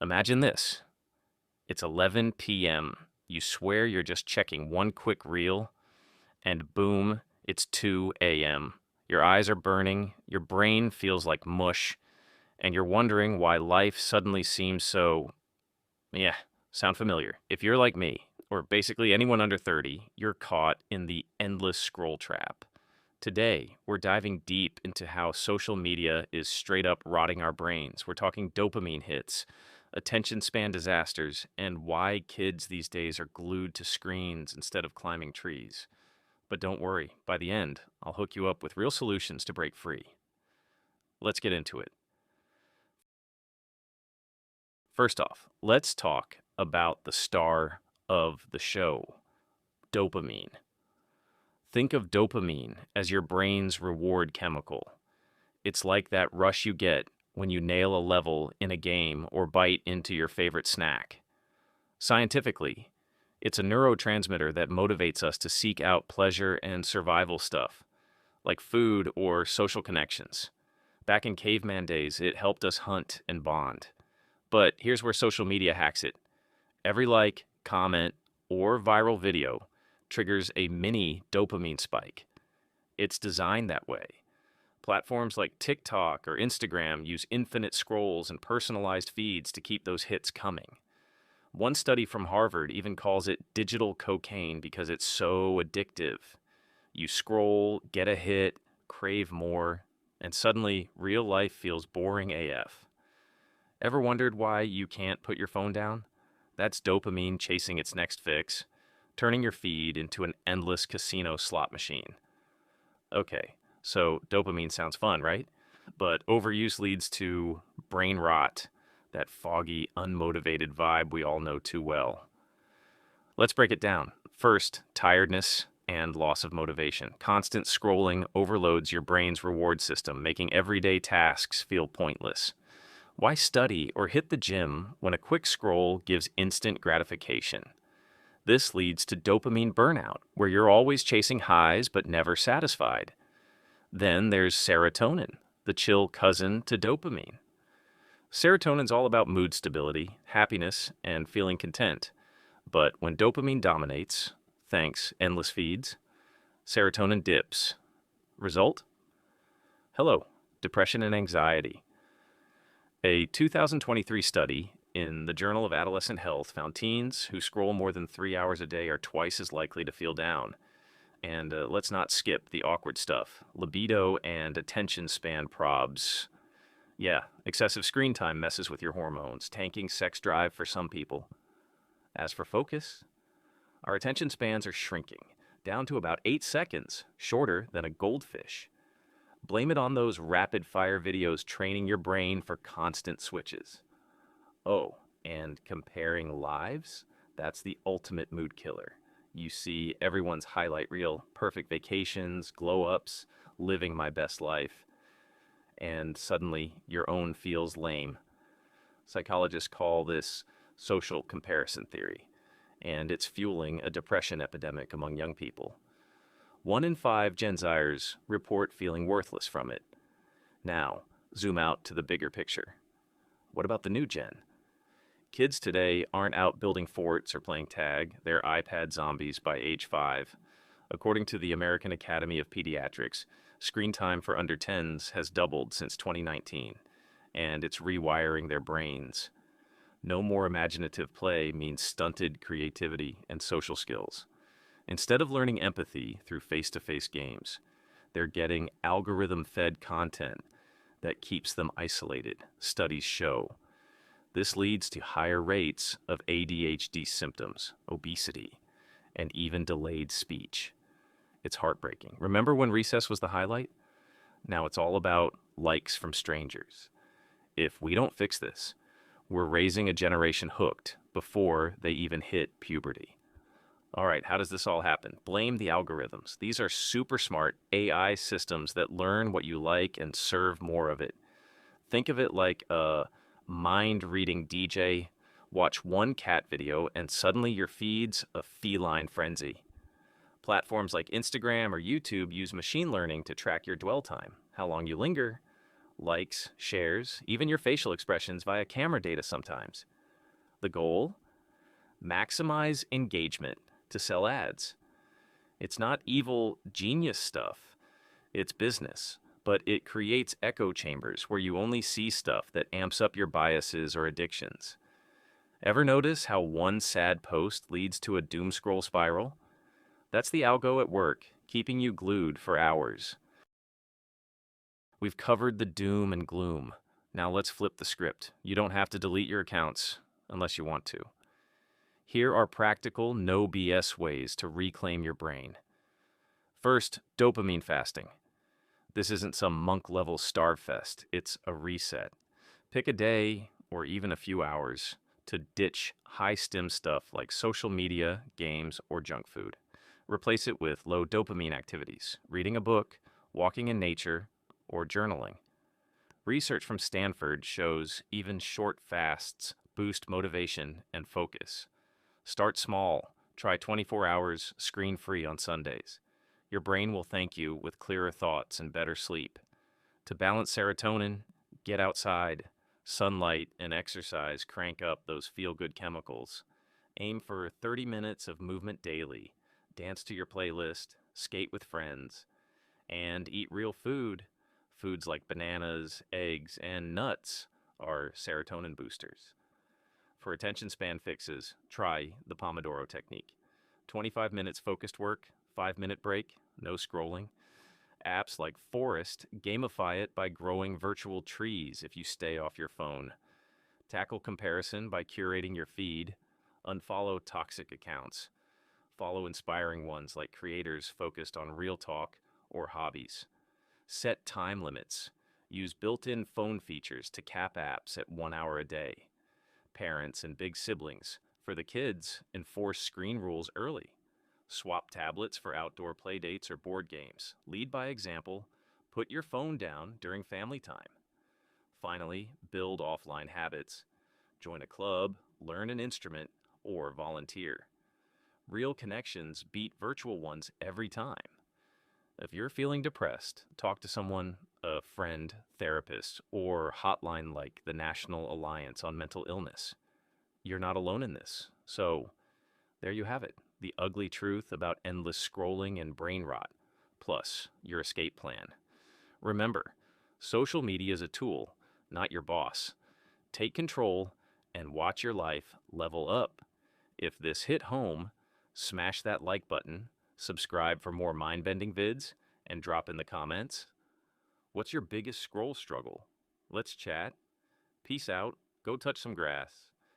Imagine this. It's 11 p.m. You swear you're just checking one quick reel, and boom, it's 2 a.m. Your eyes are burning, your brain feels like mush, and you're wondering why life suddenly seems so, yeah, sound familiar. If you're like me, or basically anyone under 30, you're caught in the endless scroll trap. Today, we're diving deep into how social media is straight up rotting our brains. We're talking dopamine hits, attention span disasters, and why kids these days are glued to screens instead of climbing trees. But don't worry, by the end, I'll hook you up with real solutions to break free. Let's get into it. First off, let's talk about the star of the show, dopamine. Think of dopamine as your brain's reward chemical. It's like that rush you get when you nail a level in a game or bite into your favorite snack. Scientifically, it's a neurotransmitter that motivates us to seek out pleasure and survival stuff, like food or social connections. Back in caveman days, it helped us hunt and bond. But here's where social media hacks it. Every like, comment, or viral video triggers a mini dopamine spike. It's designed that way. Platforms like TikTok or Instagram use infinite scrolls and personalized feeds to keep those hits coming. One study from Harvard even calls it digital cocaine because it's so addictive. You scroll, get a hit, crave more, and suddenly real life feels boring AF. Ever wondered why you can't put your phone down? That's dopamine chasing its next fix, turning your feed into an endless casino slot machine. Okay, so dopamine sounds fun, right? But overuse leads to brain rot, that foggy, unmotivated vibe we all know too well. Let's break it down. First, tiredness and loss of motivation. Constant scrolling overloads your brain's reward system, making everyday tasks feel pointless. Why study or hit the gym when a quick scroll gives instant gratification? This leads to dopamine burnout, where you're always chasing highs but never satisfied. Then there's serotonin, the chill cousin to dopamine. Serotonin's all about mood stability, happiness, and feeling content. But when dopamine dominates, thanks endless feeds, serotonin dips. Result? Hello, depression and anxiety. A 2023 study in the Journal of Adolescent Health found teens who scroll more than 3 hours a day are twice as likely to feel down. And let's not skip the awkward stuff, libido and attention span probs. Yeah, excessive screen time messes with your hormones, tanking sex drive for some people. As for focus, our attention spans are shrinking, down to about 8 seconds, shorter than a goldfish. Blame it on those rapid fire videos training your brain for constant switches. Oh, and comparing lives? That's the ultimate mood killer. You see everyone's highlight reel, perfect vacations, glow ups, living my best life, and suddenly your own feels lame. Psychologists call this social comparison theory, and it's fueling a depression epidemic among young people. 1 in 5 Gen Zers report feeling worthless from it. Now, zoom out to the bigger picture. What about the new gen? Kids today aren't out building forts or playing tag, they're iPad zombies by age 5. According to the American Academy of Pediatrics, screen time for under 10s has doubled since 2019, and it's rewiring their brains. No more imaginative play means stunted creativity and social skills. Instead of learning empathy through face to face games, they're getting algorithm fed content that keeps them isolated, studies show. This leads to higher rates of ADHD symptoms, obesity, and even delayed speech. It's heartbreaking. Remember when recess was the highlight? Now it's all about likes from strangers. If we don't fix this, we're raising a generation hooked before they even hit puberty. All right, how does this all happen? Blame the algorithms. These are super smart AI systems that learn what you like and serve more of it. Think of it like a mind reading DJ. Watch one cat video and suddenly your feed's a feline frenzy. Platforms like Instagram or YouTube use machine learning to track your dwell time, how long you linger, likes, shares, even your facial expressions via camera data sometimes. The goal? Maximize engagement to sell ads. It's not evil genius stuff, it's business. But it creates echo chambers where you only see stuff that amps up your biases or addictions. Ever notice how one sad post leads to a doom scroll spiral? That's the algo at work, keeping you glued for hours. We've covered the doom and gloom. Now let's flip the script. You don't have to delete your accounts unless you want to. Here are practical, no BS ways to reclaim your brain. First, dopamine fasting. This isn't some monk-level starve fest. It's a reset. Pick a day, or even a few hours, to ditch high-stim stuff like social media, games, or junk food. Replace it with low dopamine activities, reading a book, walking in nature, or journaling. Research from Stanford shows even short fasts boost motivation and focus. Start small. Try 24 hours screen-free on Sundays. Your brain will thank you with clearer thoughts and better sleep. To balance serotonin, get outside. Sunlight and exercise crank up those feel-good chemicals. Aim for 30 minutes of movement daily. Dance to your playlist, skate with friends, and eat real food. Foods like bananas, eggs, and nuts are serotonin boosters. For attention span fixes, try the Pomodoro technique. 25 minutes focused work, 5-minute break, no scrolling. Apps like Forest gamify it by growing virtual trees if you stay off your phone. Tackle comparison by curating your feed. Unfollow toxic accounts. Follow inspiring ones like creators focused on real talk or hobbies. Set time limits. Use built-in phone features to cap apps at 1 hour a day. Parents and big siblings. For the kids, enforce screen rules early. Swap tablets for outdoor play dates or board games. Lead by example. Put your phone down during family time. Finally, build offline habits. Join a club, learn an instrument, or volunteer. Real connections beat virtual ones every time. If you're feeling depressed, talk to someone, a friend, therapist, or hotline like the National Alliance on Mental Illness. You're not alone in this. So, there you have it. The ugly truth about endless scrolling and brain rot, plus your escape plan. Remember, social media is a tool, not your boss. Take control and watch your life level up. If this hit home, smash that like button, subscribe for more mind-bending vids, and drop in the comments. What's your biggest scroll struggle? Let's chat. Peace out. Go touch some grass.